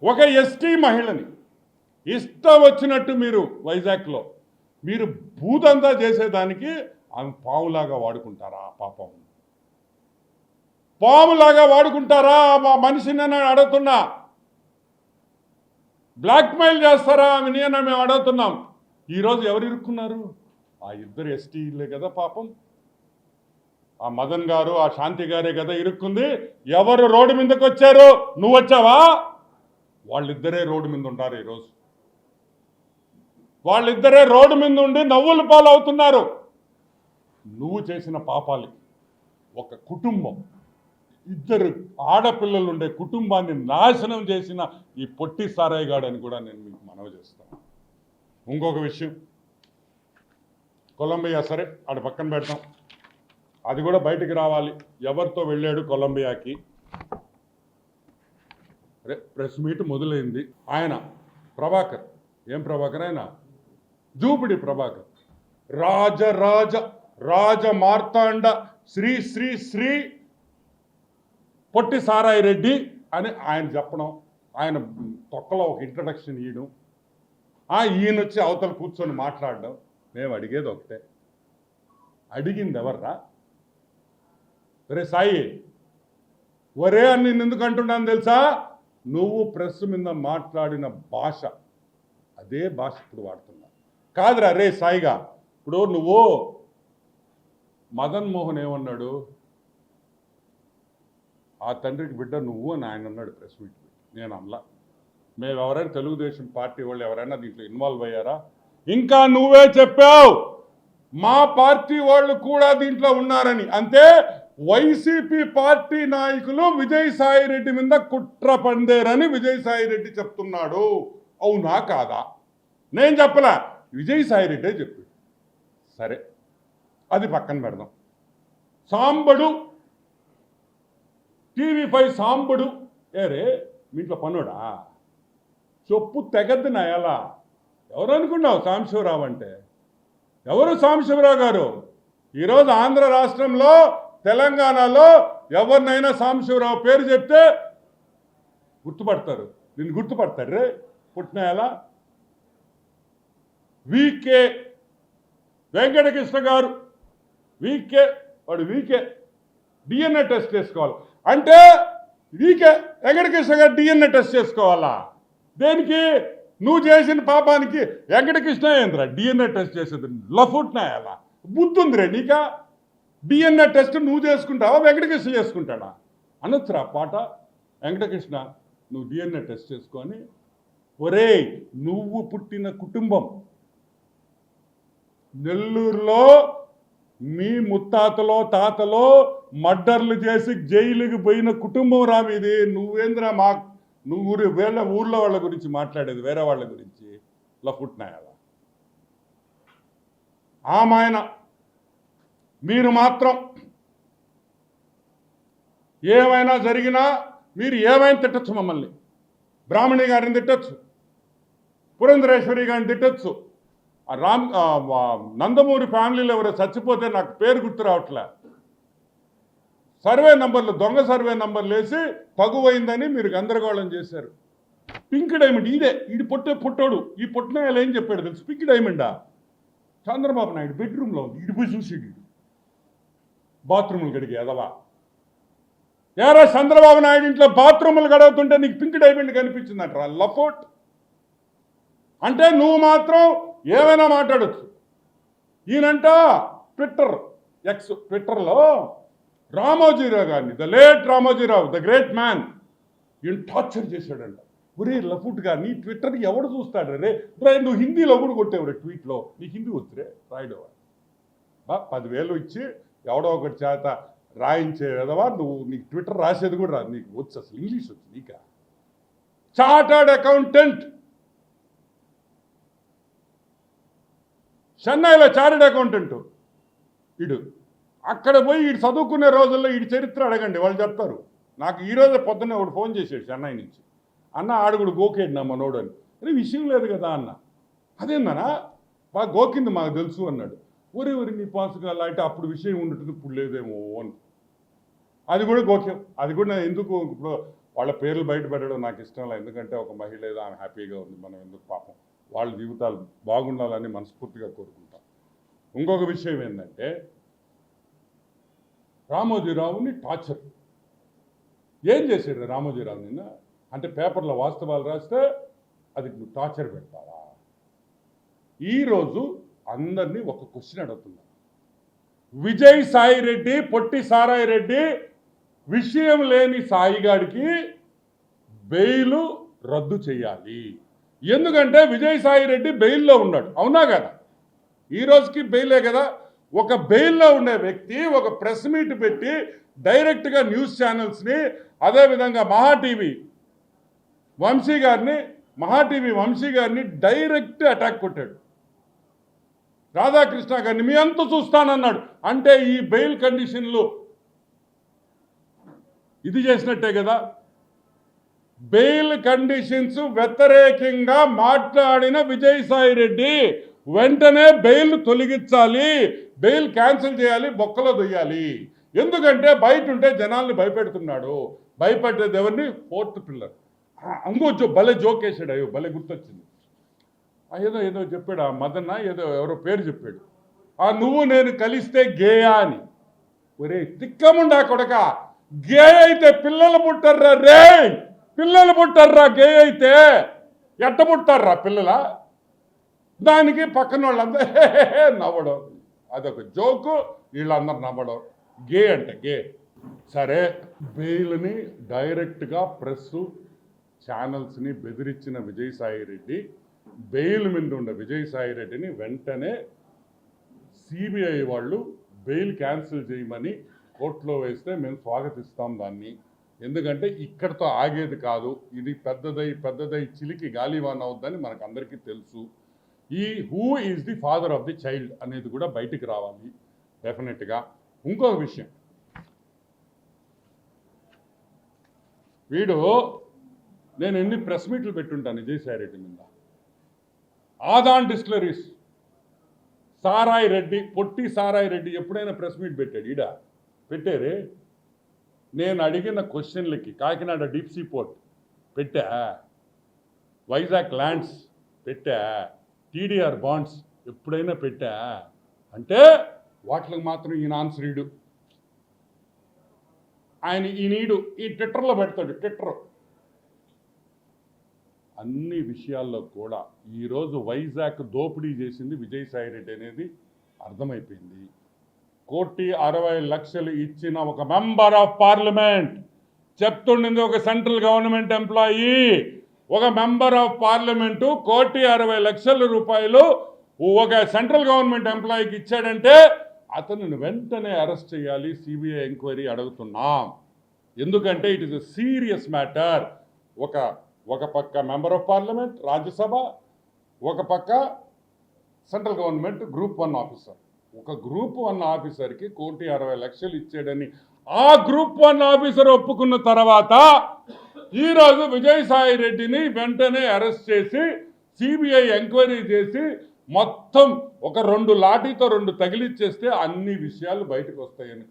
ఒక ఎస్టీ మహిళని ఇష్టం వచ్చినట్టు మీరు వైజాగ్లో మీరు భూతంతా చేసేదానికి ఆమె పావులాగా వాడుకుంటారా? పాపం పాములాగా వాడుకుంటారా మా మనిషిని అని అడుగుతున్నా. బ్లాక్మెయిల్ చేస్తారా ఆమెని అని మేము అడుగుతున్నాం. ఈరోజు ఎవరు ఇరుక్కున్నారు? ఆ ఇద్దరు ఎస్టీలే కదా పాపం. ఆ మదన్ గారు ఆ శాంతి గారే కదా ఇరుక్కుంది. ఎవరు రోడ్డు మీదకి వచ్చారు? నువ్వు వచ్చావా? వాళ్ళిద్దరే రోడ్డు మీద ఉంటారు ఈరోజు. వాళ్ళిద్దరే రోడ్డు మీద ఉండి నవ్వుల పాలు అవుతున్నారు. నువ్వు చేసిన పాపాలకి ఒక కుటుంబం, ఇద్దరు ఆడపిల్లలు ఉండే కుటుంబాన్ని నాశనం చేసిన ఈ పొట్టి సారాయి గాడని కూడా నేను మీకు మనవి చేస్తాను. ఇంకొక విషయం, కొలంబియా సరే ఆడ పక్కన పెడతాం, అది కూడా బయటికి రావాలి. ఎవరితో వెళ్ళాడు కొలంబియాకి? ప్రెస్ మీట్ మొదలైంది. ఆయన ప్రభాకర్, ఏం ప్రభాకర్? ఆయన జూపిడి ప్రభాకర్, రాజ మార్తాండ శ్రీ శ్రీ శ్రీ పొట్టి సారాయి రెడ్డి అని ఆయన చెప్పడం, ఆయన తొక్కలో ఒక ఇంట్రడక్షన్ ఇవ్వడం, ఈయన వచ్చి అవతల కూర్చొని మాట్లాడడం. మేము అడిగేది ఒకటే, అడిగింది ఎవర్రా? ఒరే సాయి, ఒరే అని నేను ఎందుకు అంటున్నాను తెలుసా? నువ్వు ప్రెస్ మీద మాట్లాడిన భాష అదే భాష ఇప్పుడు వాడుతున్నా కాదురా రే సాయిగా. ఇప్పుడు నువ్వు మదన్ మోహన్ ఏమన్నాడు? ఆ తండ్రికి బిడ్డ నువ్వు అని ఆయన అన్నాడు ప్రెస్ మీట్. నేను అమ్లా. మేము ఎవరైనా తెలుగుదేశం పార్టీ వాళ్ళు ఎవరైనా దీంట్లో ఇన్వాల్వ్ అయ్యారా? ఇంకా నువ్వే చెప్పావు మా పార్టీ వాళ్ళు కూడా దీంట్లో ఉన్నారని. అంటే వైసీపీ పార్టీ నాయకులు విజయసాయి రెడ్డి మీద కుట్ర పందేరని విజయసాయి రెడ్డి చెప్తున్నాడు. అవునా కాదా? నేను చెప్పలా, విజయసాయి రెడ్డే చెప్పాడు. సరే, అది పక్కన పెడదాం. సాంబడు, టీవీ5 సాంబడు ఏరే మీ ఇంట్లో పనుడా? చొప్పు తెగద్దు నా ఎలా. ఎవరు అనుకున్నావు సాంబశివరావు అంటే? ఎవరు సాంబశివరావు గారు? ఈరోజు ఆంధ్ర రాష్ట్రంలో తెలంగాణలో ఎవరినైనా సాంబశివరావు పేరు చెప్తే గుర్తుపడతారు. నిన్ను గుర్తుపడతారు రే పుట్టిన ఎలా. వీకే వెంకటకృష్ణ గారు, వాడు వీకే డిఎన్ఏ టెస్ట్ చేసుకోవాలి అంటే వీకే వెంకటకృష్ణ గారు డిఎన్ఏ టెస్ట్ చేసుకోవాలా? దేనికి? నువ్వు చేసిన పాపానికి వెంకటకృష్ణ ఏంద్రా డిఎన్ఏ టెస్ట్ చేసేది? లఫుట్నా ఎలా బుద్ధి ఉందిరే నీకా? డిఎన్ఏ టెస్ట్ నువ్వు చేసుకుంటావా వెంకటకృష్ణ చేసుకుంటాడా? అనొచ్చురా పాట. వెంకటకృష్ణ నువ్వు డిఎన్ఏ టెస్ట్ చేసుకొని, ఒరే నువ్వు పుట్టిన కుటుంబం నెల్లూరులో మీ ముత్తాతలో తాతలో మర్డర్లు చేసి జైలుకి పోయిన కుటుంబం రా మీది. నువ్వేంద్రా నువ్వు ఊర్లో వాళ్ళ గురించి మాట్లాడేది, వేరే వాళ్ళ గురించి లఫుట్నాయాలా? ఆమాయన మీరు మాత్రం ఏమైనా జరిగినా మీరు ఏమైనా తిట్టచ్చు మమ్మల్ని. బ్రాహ్మణి గారిని తిట్టచ్చు, పురంధరేశ్వరి గారిని తిట్టచ్చు, నందమూరి ఫ్యామిలీలో ఎవరో చచ్చిపోతే నాకు పేరు గుర్తు రావట్లే, సర్వే నంబర్లు దొంగ సర్వే నంబర్లు వేసి తగువైందని మీరు గందరగోళం చేశారు. పింక్ డైమండ్ ఈడు పుట్టాడు. ఈ పుట్టిన ఏం చెప్పాడు తెలుసు? పింక్ డైమండా చంద్రబాబు నాయుడు బెడ్రూమ్లో ఉంది. ఈడు పోయి చూసాడు, బాత్రూములు గడిగి ఎదవా. ఏరా చంద్రబాబు నాయుడు ఇంట్లో బాత్రూములు గడుగుతుంటే నీకు పింక్ డైమండ్ కనిపించిందంటారా? లపోట్ అంటే నువ్వు మాత్రం ఏమైనా మాట్లాడచ్చు. ఈయనంట ట్విట్టర్లో రామోజీరావు గారిని, the late Ramoji Rao, the great man, ఈయన టార్చర్ చేశాడంట. ఒరే లఫుట్ గారిని ట్విట్టర్ ఎవడు చూస్తాడు రే? నువ్వు హిందీలో కూడా కొట్టేవు రే ట్వీట్లో. నీకు హిందీ వచ్చురే రాయడం. 10,000 ఇచ్చి ఎవడో ఒకటి చేత రాయించే విధవా నువ్వు. నీకు ట్విట్టర్ రాసేది కూడా రాదు, నీకు వచ్చు అసలు ఇంగ్లీష్ వచ్చు నీకా? చార్టర్డ్ అకౌంటెంట్, చెన్నైలో చార్టర్డ్ అకౌంటెంట్ వీడు. అక్కడ పోయి వీడు చదువుకునే రోజుల్లో వీడి చరిత్ర అడగండి, వాళ్ళు చెప్తారు. నాకు ఈరోజే పొద్దున్నే ఒకడు ఫోన్ చేశాడు చెన్నై నుంచి. అన్న ఆడుగుడు గోకేడు నా మనోడు అని. అరే విషయం లేదు కదా అన్న. అదేందనా బాగా గోకింది మాకు తెలుసు అన్నాడు. ఊరి నీ పాసుగా అంటే అప్పుడు విషయం ఉండటం ఇప్పుడు లేదేమో అని. అది కూడా గోక్యం. అది కూడా ఎందుకు ఇప్పుడు వాళ్ళ పేర్లు బయటపెట్టడం నాకు ఇష్టం లేదు, ఎందుకంటే ఒక మహిళ ఏదో ఆమె హ్యాపీగా ఉంది, మనం ఎందుకు పాపం వాళ్ళ జీవితాలు బాగుండాలని మనస్ఫూర్తిగా కోరుకుంటాం. ఇంకొక విషయం ఏంటంటే రామోజీరావుని టార్చర్ ఏం చేశాడు రామోజీరావు నిన్న అంటే పేపర్లో వాస్తవాలు రాస్తే అది నువ్వు టార్చర్ పెడతావా? ఈరోజు అందరినీ ఒక క్వశ్చన్ అడుగుతున్నా. విజయ్ సాయి రెడ్డి, పొట్టి సారాయి రెడ్డి విషయం లేని సాయిగాడికి బెయిల్ రద్దు చేయాలి. ఎందుకంటే విజయ్ సాయి రెడ్డి బెయిల్లో ఉన్నాడు, అవునా కదా? ఈ రోజుకి బెయిలే కదా. ఒక బెయిల్లో ఉండే వ్యక్తి ఒక ప్రెస్ మీట్ పెట్టి డైరెక్ట్గా న్యూస్ ఛానల్స్ని, అదేవిధంగా మహాటీవీ వంశీ గారిని డైరెక్ట్ అటాక్ కొట్టాడు. రాధాకృష్ణ గారిని మీ అంత చూస్తానన్నాడు. అంటే ఈ బెయిల్ కండిషన్లు ఇది చేసినట్టే కదా. బెయిల్ కండిషన్స్ వ్యతిరేకంగా మాట్లాడిన విజయసాయి రెడ్డి వెంటనే బెయిల్ తొలగించాలి, బెయిల్ క్యాన్సిల్ చేయాలి, బొక్కలో దొయ్యాలి. ఎందుకంటే బయట ఉంటే జనాల్ని భయపెడుతున్నాడు. భయపెట్టేది ఎవరిని? Fourth pillar. భలే జోక్ వేసాడు, అయ్యో భలే గుర్తొచ్చింది. ఏదో చెప్పాడు, ఆ మదన్న ఎవరో పేరు చెప్పాడు, నువ్వు నేను కలిస్తే గేయా అని. ఒరే తిక్కముండా కొడక, గే అయితే పిల్లలు పుట్టర్రా రే, పిల్లలు పుట్టర్రా. గే అయితే ఎట్ట పుట్టారా పిల్లల? దానికి పక్కన వాళ్ళందరూ నవ్వడం, అదొక జోకు, వీళ్ళందరూ నవ్వడం. గే అంటే గే. సరే, బెయిల్ని డైరెక్ట్గా ప్రెస్ ఛానల్స్ని బెదిరించిన విజయసాయి రెడ్డి, బెయిల్ మీద ఉన్న విజయసాయి రెడ్డిని వెంటనే సిబిఐ వాళ్ళు బెయిల్ క్యాన్సిల్ చేయమని కోర్టులో వేస్తే మేము స్వాగతిస్తాం దాన్ని. ఎందుకంటే ఇక్కడితో ఆగేది కాదు, ఇది పెద్దదై చిలికి గాలివాన్ అవుద్దని మనకు అందరికీ తెలుసు. Who is the father of the child అనేది కూడా బయటికి రావాలి డెఫినెట్గా. ఇంకొక విషయం, నేను ఎన్ని ప్రెస్ మీట్లు పెట్టుంటాను విజయసాయి రెడ్డి మీద. ఆదాన్ డిస్టిలరీస్ సారాయి రెడ్డి, పొట్టి సారాయి రెడ్డి ఎప్పుడైనా ప్రెస్ మీట్ పెట్టాడు? పెట్టారే. నేను అడిగిన క్వశ్చన్లకి కాకినాడ డీప్ సీ పోర్ట్ పెట్టా, వైజాగ్ ల్యాండ్స్ పెట్టా, టీడీఆర్ బాండ్స్ ఎప్పుడైనా పెట్టా అంటే వాటికి మాత్రం ఈయన ఆన్సర్ ఈడు. ఈ ట్విట్టర్లో పెడతాడు. ట్విట్టర్ అన్ని విషయాల్లో కూడా ఈరోజు వైజాగ్ దోపిడీ చేసింది విజయసాయి రెడ్డి అనేది అర్థమైపోయింది. 1,60,00,000 ఇచ్చిన ఒక మెంబర్ ఆఫ్ పార్లమెంట్, చెప్తుండింది ఒక సెంట్రల్ గవర్నమెంట్ ఎంప్లాయీ, ఒక మెంబర్ ఆఫ్ పార్లమెంటు 1,60,00,000 రూపాయలు ఒక సెంట్రల్ గవర్నమెంట్ ఎంప్లాయీకి ఇచ్చాడంటే అతను వెంటనే అరెస్ట్ చేయాలి, సిబిఐ ఎంక్వైరీ అడుగుతున్నాం. ఎందుకంటే it is a serious matter. ఒక పక్క మెంబర్ ఆఫ్ పార్లమెంట్ రాజ్యసభ, ఒక పక్క సెంట్రల్ గవర్నమెంట్ గ్రూప్ 1 ఆఫీసర్. ఒక గ్రూప్ 1 ఆఫీసర్కి 1,60,00,000 ఇచ్చాడని ఆ గ్రూప్ 1 ఆఫీసర్ ఒప్పుకున్న తర్వాత ఈరోజు విజయసాయి రెడ్డిని వెంటనే అరెస్ట్ చేసి సిబిఐ ఎంక్వైరీ చేసి మొత్తం ఒక 2 లాఠీతో 2 తగిలిచ్చేస్తే అన్ని విషయాలు బయటకు వస్తాయని